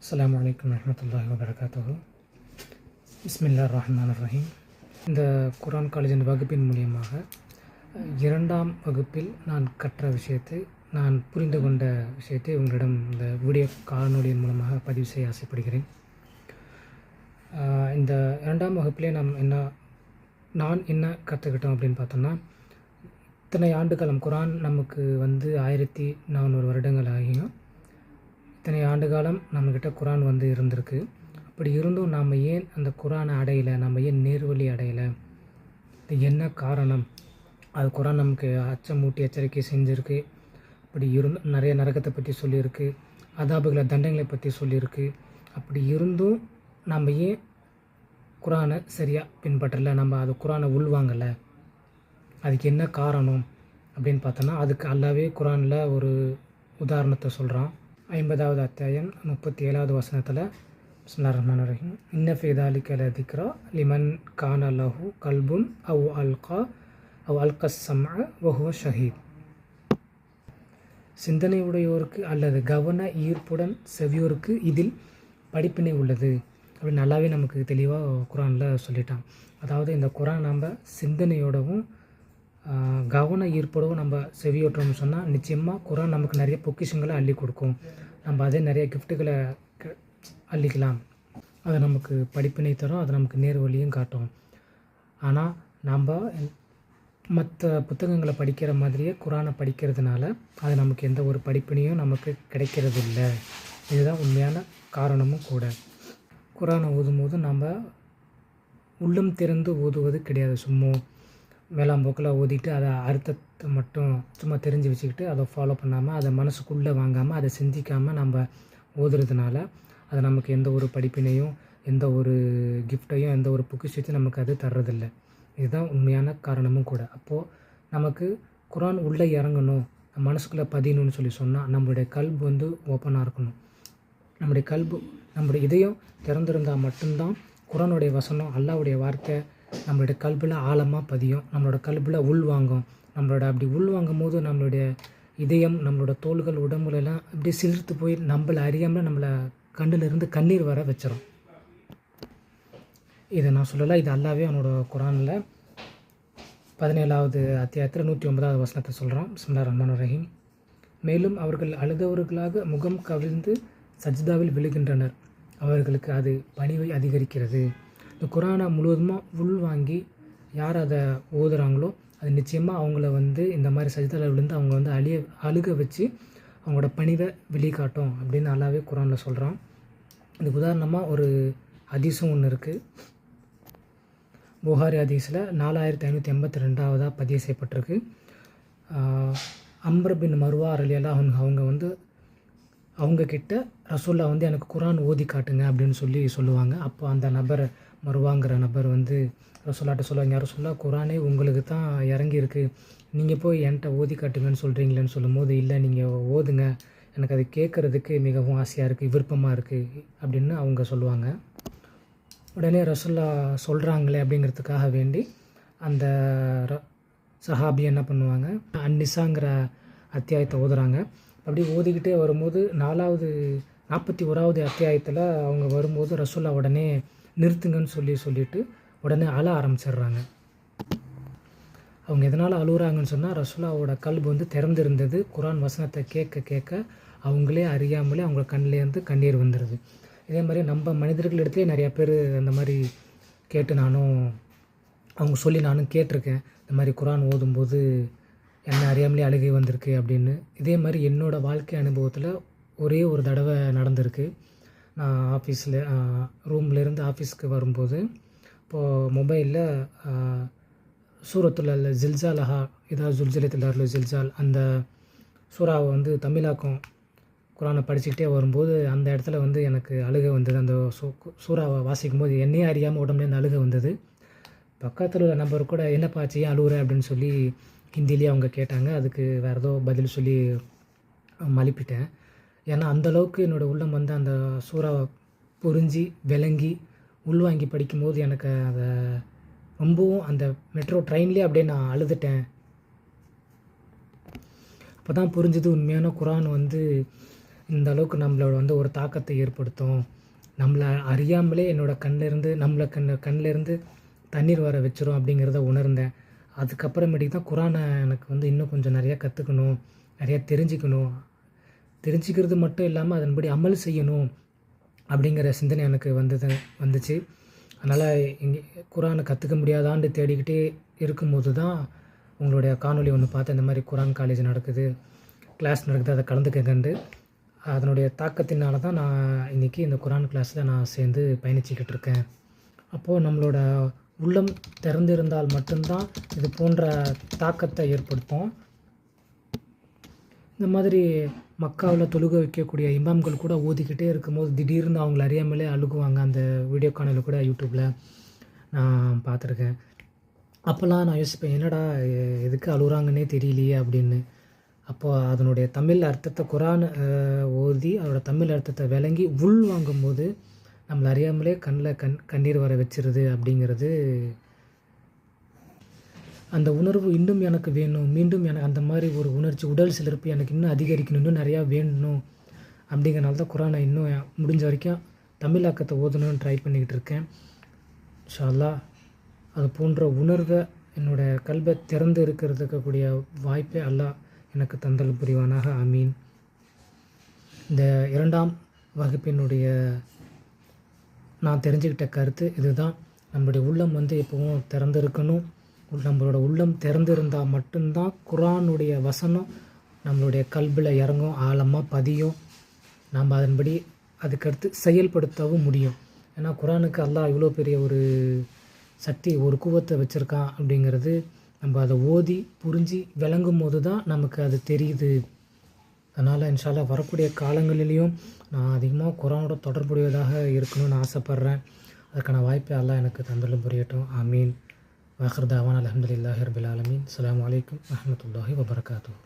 அஸ்ஸலாமு அலைக்கும் வரஹ்மத்துல்லாஹி வபரகாத்துஹு. பிஸ்மில்லாஹிர் ரஹ்மானிர் ரஹீம். இந்த குர்ஆன் காலேஜின் வகுப்பின் மூலியமாக இரண்டாம் வகுப்பில் நான் கற்ற விஷயத்தை, நான் புரிந்து கொண்ட விஷயத்தை உங்களிடம் இந்த வீடியோ காணொளியின் மூலமாக பதிவு செய்ய ஆசைப்படுகிறேன். இந்த இரண்டாம் வகுப்பிலே நான் என்ன கற்றுக்கிட்டோம் அப்படின்னு பார்த்தோம்னா, இத்தனை ஆண்டுகாலம் குர்ஆன் நமக்கு 1400 வருடங்கள் ஆகியும் இத்தனை ஆண்டு காலம் நம்மக்கிட்ட குர்ஆன் இருந்திருக்கு. அப்படி இருந்தும் நாம் ஏன் அந்த குர்ஆனை அடையலை, நம்ம ஏன் நேர்வழி அடையலை, இது என்ன காரணம்? அது குர்ஆன் நமக்கு அச்சமூட்டி எச்சரிக்கை செஞ்சுருக்கு. அப்படி இருந்தும் நிறைய நரகத்தை பற்றி சொல்லியிருக்கு, அதாபுகளை தண்டங்களை பற்றி சொல்லியிருக்கு. அப்படி இருந்தும் நம்ம ஏன் குர்ஆனை சரியாக பின்பற்றலை, நம்ம அது குர்ஆனை உள்வாங்கலை, அதுக்கு என்ன காரணம் அப்படின்னு பார்த்தோன்னா, அதுக்கு அல்லாஹ்வே குர்ஆனில் ஒரு உதாரணத்தை சொல்கிறான். 50வது அத்தியாயம் 37வது வசனத்தில், பிஸ்மில்லாஹிர் ரஹ்மானிர் ரஹீம், இன்ன ஃபீ ஸாலிக லதிக்ரா லிமன் கான லஹு கல்புன் அவ் அல்கஸ் ஸம்அ வஹுவ ஷஹீத். சிந்தனை உடையோருக்கு அல்லது கவன ஈர்ப்புடன் செவியோருக்கு இதில் படிப்பினை உள்ளது அப்படின்னு நல்லாவே நமக்கு தெளிவாக குர்ஆனில் சொல்லிட்டான். அதாவது இந்த குர்ஆன் நம்ம சிந்தனையோடவும் கவன ஈர்ப்போடவும் நம்ம செவியோட்டோம்னு சொன்னால் நிச்சயமாக குர்ஆன் நமக்கு நிறைய பொக்கிஷங்களை அள்ளி கொடுக்கும். நம்ம அதே நிறைய கிஃப்ட்டுகளை அள்ளிக்கலாம். அது நமக்கு படிப்பினை தரும், அது நமக்கு நேர் வழியும் காட்டும். ஆனால் நம்ம மற்ற புத்தகங்களை படிக்கிற மாதிரியே குர்ஆனை படிக்கிறதுனால அது நமக்கு எந்த ஒரு படிப்பினையும் நமக்கு கிடைக்கிறது இல்லை. இதுதான் உண்மையான காரணமும் கூட. குர்ஆனை ஓதும்போது நம்ம உள்ளம் திறந்து ஓதுவது கிடையாது. சும்மா மேலாம்போக்கில் ஓதிட்டு அதை அர்த்தத்தை மட்டும் சும்மா தெரிஞ்சு வச்சுக்கிட்டு அதை ஃபாலோ பண்ணாமல், அதை மனசுக்குள்ளே வாங்காமல், அதை சிந்திக்காமல் நம்ம ஓதுறதுனால அது நமக்கு எந்த ஒரு படிப்பினையும், எந்த ஒரு கிஃப்டையும், எந்த ஒரு பொக்கிஷத்தையும் நமக்கு அது தர்றதில்லை. இதுதான் உண்மையான காரணமும் கூட. அப்போது நமக்கு குர்ஆன் உள்ளே இறங்கணும், மனசுக்குள்ளே பதியணும்னு சொன்னால் நம்மளுடைய கல்பு ஓப்பனாக இருக்கணும். நம்முடைய இதயம் திறந்திருந்தால் மட்டும்தான் குர்ஆனுடைய வசனம், அல்லாஹ்வுடைய வார்த்தை நம்மளுடைய கல்பில் ஆழமாக பதியும், நம்மளோட கல்பில் உள்வாங்கும். அப்படி உள்வாங்கும் போது நம்மளுடைய இதயம், நம்மளோட தோள்கள், உடம்புலெல்லாம் அப்படியே சிலிர்த்து போய் நம்மளை அறியாமல் நம்மளை கண்ணிலிருந்து கண்ணீர் வர வச்சிடும். இதை நான் சொல்லலை, இது அல்லாஹ்வே அவனோட குர்ஆனில் 17வது அத்தியாயத்தில் 109வது வசனத்தை சொல்கிறான். பிஸ்மில்லாஹிர் ரஹ்மானிர் ரஹீம். மேலும் அவர்கள் அழுதவர்களாக முகம் கவிழ்ந்து சஜ்தாவில் விழுகின்றனர், அவர்களுக்கு அது பணிவை அதிகரிக்கிறது. இந்த குர்ஆனை முழுவதுமாக உள்வாங்கி யார் அதை ஓதுறாங்களோ அது நிச்சயமாக அவங்கள இந்த மாதிரி சஜ்தாவில் விழுந்து அவங்க அழுக வச்சு அவங்களோட பணிவை வெளிக்காட்டும் அப்படின்னு அல்லாஹ்வே குர்ஆனில் சொல்கிறான். இதுக்கு உதாரணமாக ஒரு ஹதீஸும் ஒன்று இருக்குது. புகாரி ஹதீஸில் 4582 பதிவு செய்யப்பட்டிருக்கு. அம்ர் பின் மர்வா ரலியல்லாஹு அன்ஹு அவங்க அவங்கக்கிட்ட ரசூல்லா எனக்கு குர்ஆன் ஓதி காட்டுங்க அப்படின்னு சொல்லுவாங்க. அப்போ அந்த நபர், மர்வாங்கிற நபர் ரசூல்லாட்ட சொல்லுவாங்க, யாரும் சொல்ல குர்ஆனே உங்களுக்கு தான் இறங்கியிருக்கு, நீங்கள் போய் என்கிட்ட ஓதி காட்டுங்கன்னு சொல்கிறீங்களேன்னு சொல்லும்போது, இல்லை நீங்கள் ஓதுங்க, எனக்கு அது கேட்குறதுக்கு மிகவும் ஆசையாக இருக்குது, விருப்பமாக இருக்குது அப்படின்னு அவங்க சொல்லுவாங்க. உடனே ரசூல்லா சொல்கிறாங்களே அப்படிங்கிறதுக்காக வேண்டி அந்த சஹாபி என்ன பண்ணுவாங்க, அந்நிசாங்கிற அத்தியாயத்தை ஓதுறாங்க. அப்படி ஓதிக்கிட்டே வரும்போது 41வது அத்தியாயத்தில் அவங்க வரும்போது ரசூல்லா உடனே நிறுத்துங்கன்னு சொல்லிட்டு உடனே அழ ஆரம்பிச்சிடுறாங்க. அவங்க எதனால் அழுகுறாங்கன்னு சொன்னால், ரசூல்லாவோட கல்பு திறந்திருந்தது. குர்ஆன் வசனத்தை கேட்க கேட்க அவங்களே அறியாமலே அவங்க கண்ணிலேருந்து கண்ணீர் வந்துடுது. இதே மாதிரி நம்ம மனிதர்கள் இடத்துலேயே நிறையா பேர் அந்த மாதிரி கேட்டு நானும் கேட்டிருக்கேன். இந்த மாதிரி குர்ஆன் ஓதும்போது என்ன அறியாமலே அழுகை வந்திருக்கு அப்படின்னு. இதே மாதிரி என்னோடய வாழ்க்கை அனுபவத்தில் ஒரே ஒரு தடவை நடந்திருக்கு. நான் ரூம்லேருந்து ஆஃபீஸ்க்கு வரும்போது இப்போது மொபைலில் சூரத்துல் ஜில்சாலஹா இதா ஜுல்ஜிலத்தில் அருள் ஜில்சால் அந்த சூறாவை தமிழாக்கம் குர்ஆனை படிச்சுக்கிட்டே வரும்போது அந்த இடத்துல எனக்கு அழுகை வந்தது. அந்த சூறாவை வாசிக்கும் போது என்னையே அறியாமல் உடம்புலேருந்து அழுகை வந்தது. பக்கத்தில் உள்ள நபர் கூட என்னப்பா ஆச்சு, ஏன் அழுகுற அப்படின்னு சொல்லி ஹிந்திலேயே அவங்க கேட்டாங்க. அதுக்கு வேறு ஏதோ பதில் சொல்லி மழுப்பிட்டேன். ஏன்னா அந்தளவுக்கு என்னோடய உள்ளம் அந்த சூறாவை புரிஞ்சு விளங்கி உள்வாங்கி படிக்கும்போது எனக்கு அதை ரொம்பவும் அந்த மெட்ரோ ட்ரெயின்லேயே அப்படியே நான் அழுதுட்டேன். அப்போ தான் புரிஞ்சுது, உண்மையான குர்ஆன் இந்த அளவுக்கு நம்மளோட வந்து ஒரு தாக்கத்தை ஏற்படுத்தும். நம்மளை அறியாமலே என்னோடய கண்ணிலேருந்து கண்ணிலேருந்து தண்ணீர் வர வச்சிரும் அப்படிங்கிறத உணர்ந்தேன். அதுக்கப்புறமேட்டுக்கு தான் குரானை எனக்கு வந்து இன்னும் கொஞ்சம் நிறையா கற்றுக்கணும், நிறையா தெரிஞ்சுக்கணும். தெரிஞ்சுக்கிறது மட்டும் இல்லாமல் அதன்படி அமல் செய்யணும் அப்படிங்கிற சிந்தனை எனக்கு வந்துச்சு. அதனால் இங்கே குரானை கற்றுக்க முடியாதான்னு தேடிக்கிட்டே இருக்கும்போது தான் உங்களுடைய காணொளி ஒன்று பார்த்தேன். இந்த மாதிரி குரான் காலேஜ் நடக்குது, கிளாஸ் நடக்குது, அதை கலந்துக்கங்கண்டு. அதனுடைய தாக்கத்தினால தான் நான் இன்றைக்கி இந்த குரான் கிளாஸில் நான் சேர்ந்து பயணிச்சுக்கிட்டு இருக்கேன். அப்போது நம்மளோட உள்ளம் திறந்திருந்தால் மட்டும்தான் இது போன்ற தாக்கத்தை ஏற்படுத்தும். இந்த மாதிரி மக்காவில் தொழுக வைக்கக்கூடிய இமாம்கள் கூட ஓதிக்கிட்டே இருக்கும்போது திடீர்னு அவங்கள அறியாமலே அழுகுவாங்க. அந்த வீடியோ காணொலியில் கூட யூடியூப்பில் நான் பார்த்துருக்கேன். அப்போல்லாம் நான் யோசிப்பேன், என்னடா எதுக்கு அழுகுறாங்கன்னே தெரியலையே அப்படின்னு. அப்போது அதனுடைய தமிழ் அர்த்தத்தை குரான் ஓதி அதோட தமிழ் அர்த்தத்தை விளங்கி உள் வாங்கும்போது நம்மளை அறியாமலே கண்ணில் கண்ணீர் வர வச்சிருது அப்படிங்கிறது. அந்த உணர்வு இன்னும் எனக்கு வேணும், மீண்டும் எனக்கு அந்த மாதிரி ஒரு உணர்ச்சி, உடல் சிலிர்ப்பு எனக்கு இன்னும் அதிகரிக்கணும், இன்னும் நிறையா வேணும். அப்படிங்கிறனால தான் குரானை இன்னும் முடிஞ்ச வரைக்கும் தமிழாக்கத்தை ஓதணும்னு ட்ரை பண்ணிக்கிட்டு இருக்கேன். இன்ஷா அல்லாஹ் அது போன்ற உணர்வை என்னோடய கல்வை திறந்து இருக்கக்கூடிய வாய்ப்பை அல்லாஹ் எனக்கு தந்தல் புரிவானாக. ஆமீன். இந்த 2ஆம் வகுப்பினுடைய நான் தெரிஞ்சுக்கிட்ட கருத்து இதுதான். நம்மளுடைய உள்ளம் வந்து எப்பவும் திறந்திருக்கணும். நம்மளோட உள்ளம் திறந்திருந்தால் மட்டும்தான் குரானுடைய வசனம் நம்மளுடைய கல்பில் இறங்கும், ஆழமாக பதியும். நாம் அதன்படி அதுக்கடுத்து செயல்படுத்தவும் முடியும். ஏன்னா குரானுக்கு அல்லாஹ் இவ்வளோ பெரிய ஒரு சக்தி, ஒரு குவத்தை வச்சுருக்கான் அப்படிங்கிறது நம்ம அதை ஓதி புரிஞ்சு விளங்கும் போது தான் நமக்கு அது தெரியுது. அதனால் இன்ஷா அல்லாஹ் வரக்கூடிய காலங்களிலையும் நான் அதிகமாக குரானோட தொடர்புடையதாக இருக்கணும்னு ஆசைப்பட்றேன். அதுக்கான வாய்ப்பை அல்லாஹ் எனக்கு தந்தலும் புரியட்டும். ஆமீன். வாஹிர் தாவானா அல்ஹம்துலில்லாஹி ரப்பில் ஆலமீன். அஸ்ஸலாமு அலைக்கும் வரஹ்மத்துல்லாஹி வபரகாத்துஹு.